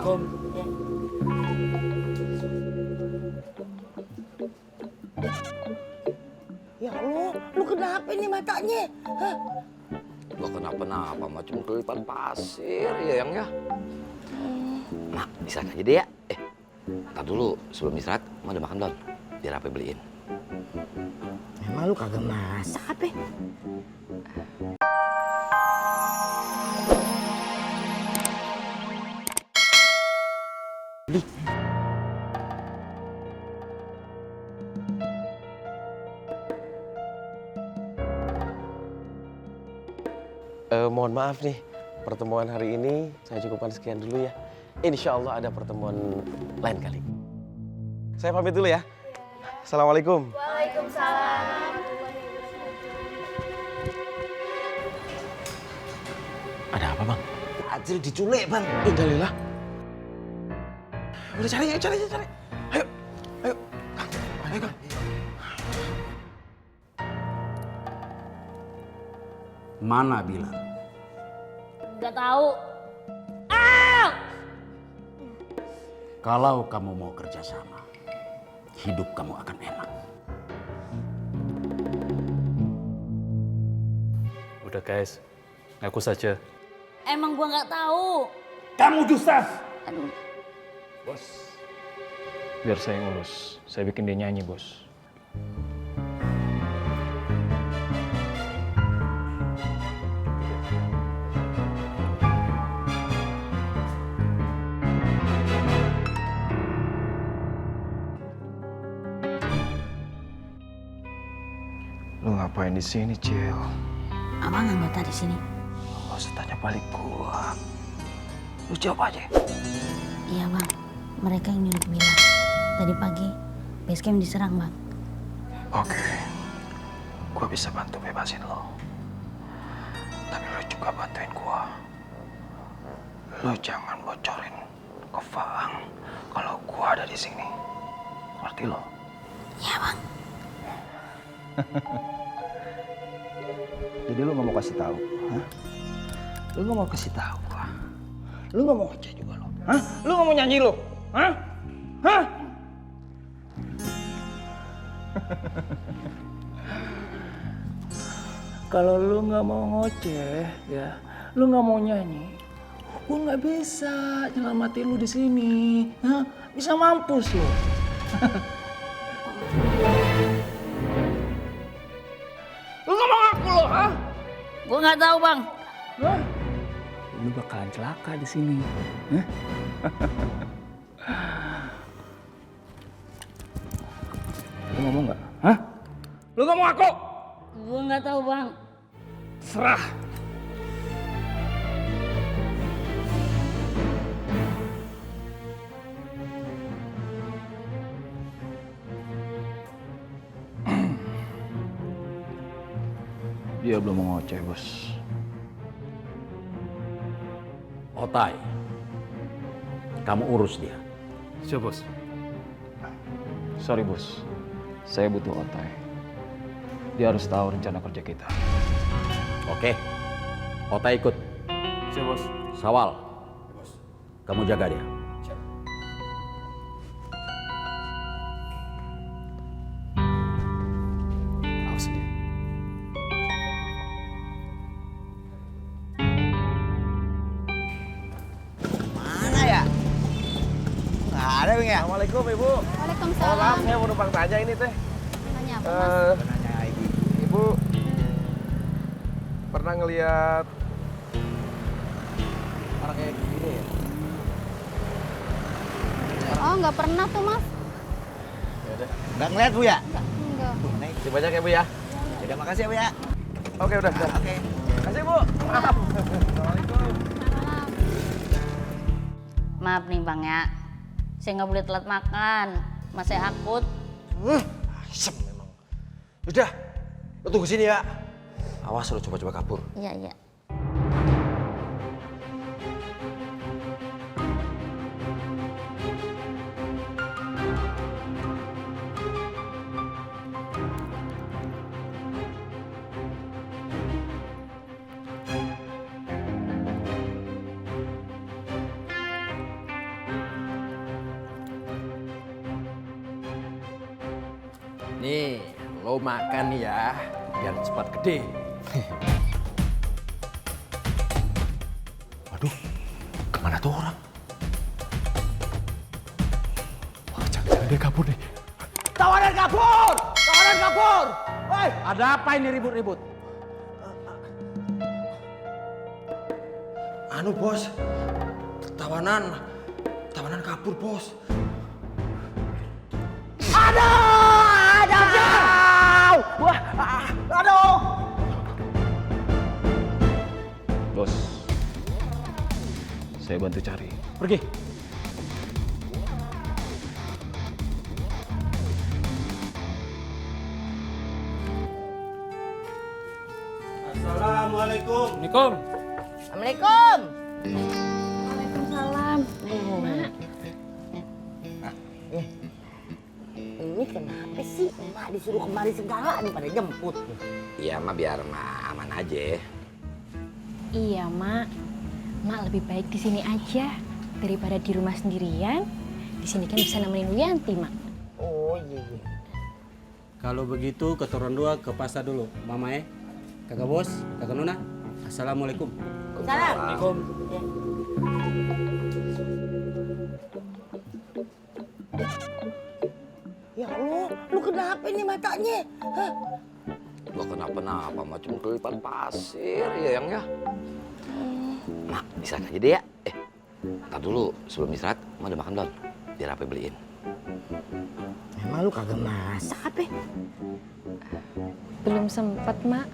Assalamualaikum. Ya Allah, lu kenapa nih matanya? Hah? Gak kenapa-napa, macam kelipan pasir ya yang ya. Mak, istirahat aja deh ya. Ntar dulu sebelum istirahat, mau ada makan belum? Biar apa beliin. Emang lu kagak masak apa? Mohon maaf nih, pertemuan hari ini saya cukupkan sekian dulu ya. Insya Allah ada pertemuan lain kali. Saya pamit dulu ya. Assalamualaikum. Waalaikumsalam. Ada apa bang? Acil diculik bang. Innalillah. Udah cari. Ayo. Kang. Ayo Kang. Mana Bilal? Gak tahu. Kalau kamu mau kerjasama, hidup kamu akan enak. Udah guys, ngaku saja. Emang gua nggak tahu. Kamu dusta! Aduh. Bos. Biar saya ngurus. Saya bikin dia nyanyi, bos. Lu ngapain di sini, Cil? Abang anggota di sini. Gak usah tanya balik gua. Lu jawab aja. Iya bang. Mereka yang nyulik Bilal. Tadi pagi base camp diserang bang. Oke. Gua bisa bantu bebasin lo. Tapi lo juga bantuin gua. Lo jangan bocorin ke Faang kalau gua ada di sini. Ngerti lo? Iya bang. Jadi lu nggak mau kasih tahu? Hah? Lu nggak mau kasih tahu gua? Lu nggak mau ngecek juga lo? Hah? Lu nggak mau nyanyi lo? Hah? Hah? Kalau lu nggak mau ngoceh, ya, lu nggak mau nyanyi, gua nggak bisa nyelamatin lu di sini. Hah? Bisa mampus lu. Lu nggak mau ngaku lo, hah? Gua nggak tahu bang. Hah? Lu bakalan celaka di sini. Hah? Lu ngomong nggak? Hah? Lu nggak mau ngaku? Gua nggak tahu bang. Serah. Dia belum mau ngoceh, bos. Otai, kamu urus dia. Siap, bos. Sorry, bos. Saya butuh Otai. Dia harus tahu rencana kerja kita. Oke, Otai ikut. Siap, bos. Sawal, kamu jaga dia. Awas dia. Mana ya? Nggak ada, Bang ya? Assalamualaikum, Ibu. Waalaikumsalam. Saya mau numpang tanya ini, Teh. Nanya apa mas? Nanya lagi. Ibu pernah ngelihat orang kayak gini ya? Oh nggak pernah tuh mas. Nggak ngeliat, Bu ya? Enggak. Terima banyak ya, Bu ya. Udah, makasih ya, Bu ya. Oke, udah. Oke. Makasih, Bu. Maaf. Assalamualaikum. Maaf nih bang ya. Saya nggak boleh telat makan. Mas saya akut. Asem memang. Udah, lo tunggu sini ya. Awas lo coba-coba kabur. Iya iya. Nih, lo makan ya, biar cepat gede. Waduh, kemana tuh orang? Wah, jangan-jangan dia kabur nih. Tawanan kabur! Tawanan kabur! Woi, ada apa ini ribut-ribut? Anu bos, tawanan kabur bos. Wah, aduh! Bos, saya bantu cari. Pergi. Assalamualaikum. Assalamualaikum. Assalamualaikum. Waalaikumsalam. Ini kenapa sih emak disuruh kemari segala nih pada jemput? Iya mah biar mah aman aja. Iya, Mak. Mak lebih baik di sini aja daripada di rumah sendirian. Di sini kan bisa nemenin Wianti, Mak. Oh iya. Kalau begitu keturun dua ke pasar dulu, Mama Kakak Bos, Kakak Nona. Assalamualaikum. Assalamualaikum. Ya Allah, lu kenapa nih matanya? Hah? Gak kenapa-napa, macam kelipan pasir ya yang ya. Mak, bisa aja deh ya. Ntar dulu sebelum istirahat, mau udah makan belum? Biar apa beliin. Emang lu kagak masak apa? Belum sempet, Mak.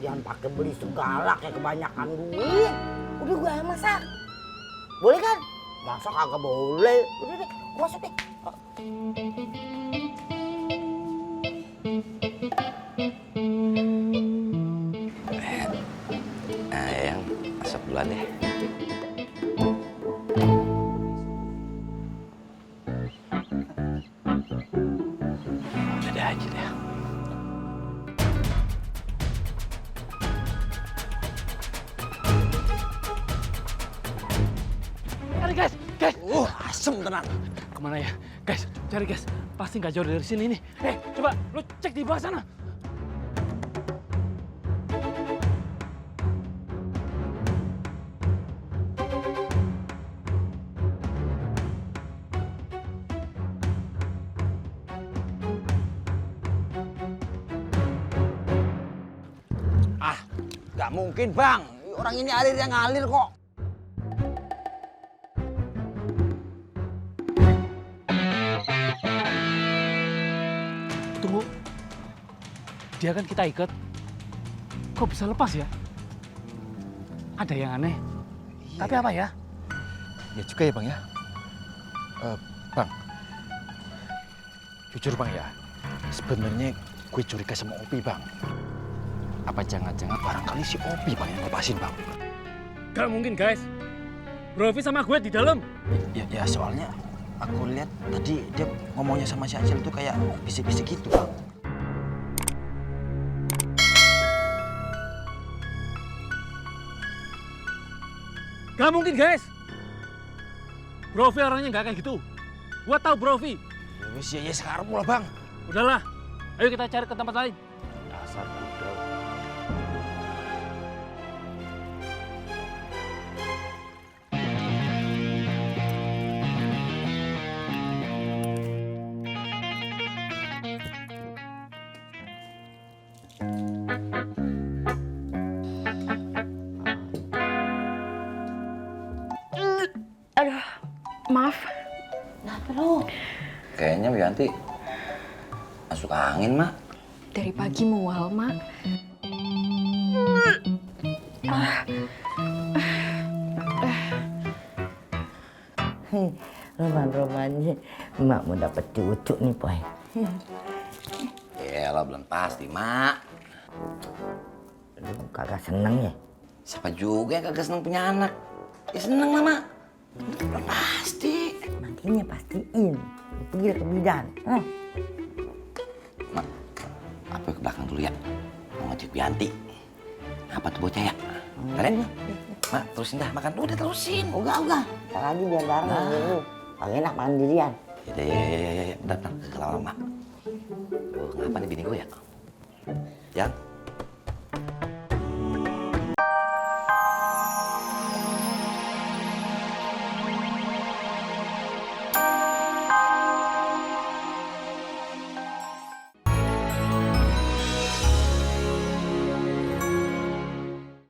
Jangan pakai beli segala kayak kebanyakan duit. Udah gue yang masak. Boleh kan? Masak kagak boleh. Udah deh, gua masuk deh. Yang masuk duluan deh. Udah aja deh. Cari guys. Asem tenang. Kemana ya? Guys, cari guys. Pasti nggak jauh dari sini nih. Coba lu cek di bawah sana. Gak mungkin bang, orang ini alir yang ngalir kok. Tunggu. Dia kan kita ikat. Kok bisa lepas ya? Ada yang aneh. Tapi apa ya? Ya juga ya bang ya. Bang, jujur bang ya, sebenarnya gue curiga sama Opi bang. Apa jangan-jangan barangkali si Opi bang yang lepasin bang? Gak mungkin guys. Brovi sama gue di dalam. Ya soalnya aku lihat tadi dia ngomongnya sama si Acil tuh kayak bisik-bisik gitu bang. Gak mungkin guys. Brovi orangnya gak kayak gitu. Gua tahu Brovi. Ya wis ya sekarang pula bang. Udahlah. Ayo kita cari ke tempat lain. Dasar budal. Aduh, maaf. Kenapa lu? Kayaknya Wianti masuk angin, Mak. Dari pagi mual, Mak. Roman-romannya emak mau dapet cucu nih, Poy. Ya, lo belum pasti, Mak. Lu kagak seneng ya? Siapa juga yang kagak seneng punya anak? Ya seneng lah, Mak. Belum pasti. Makanya pastiin. Pergi ke bidan. Mak, apa ke belakang dulu ya? Mau ngecek Wianti. Apa tuh bocah ya? Kalian? Mak, terusin dah makan. Udah terusin. Enggak. Ntar lagi biar bareng sama lu. Kagak enak makan dirian. Ya. Bentar, ke lama, Mak. Ngapa nih bini gue ya? Yang?